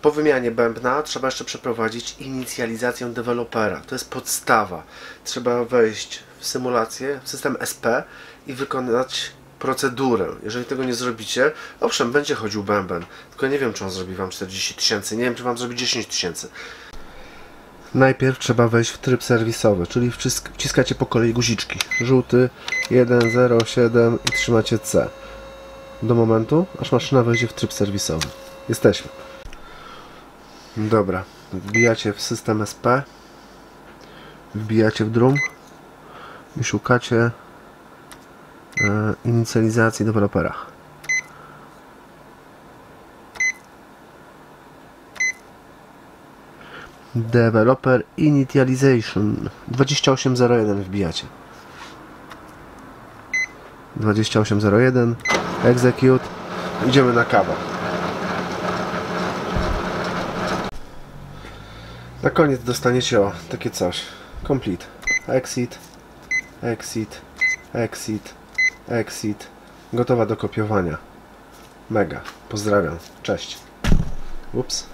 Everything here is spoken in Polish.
Po wymianie bębna trzeba jeszcze przeprowadzić inicjalizację dewelopera. To jest podstawa. Trzeba wejść w symulację, w system SP i wykonać procedurę. Jeżeli tego nie zrobicie, owszem, będzie chodził bęben, tylko nie wiem, czy on zrobi Wam 40 000, nie wiem, czy Wam zrobi 10 000. Najpierw trzeba wejść w tryb serwisowy, czyli wciskacie po kolei guziczki. Żółty, 1, 0, 7 i trzymacie C. Do momentu, aż maszyna wejdzie w tryb serwisowy. Jesteśmy. Dobra, wbijacie w system SP, wbijacie w drum i szukacie inicjalizacji dewelopera. Developer Initialization 2801 wbijacie. 2801 Execute. Idziemy na kawę. Na koniec dostaniecie takie coś. Complete. Exit. Exit. Exit. Exit. Gotowa do kopiowania. Mega. Pozdrawiam. Cześć. Ups.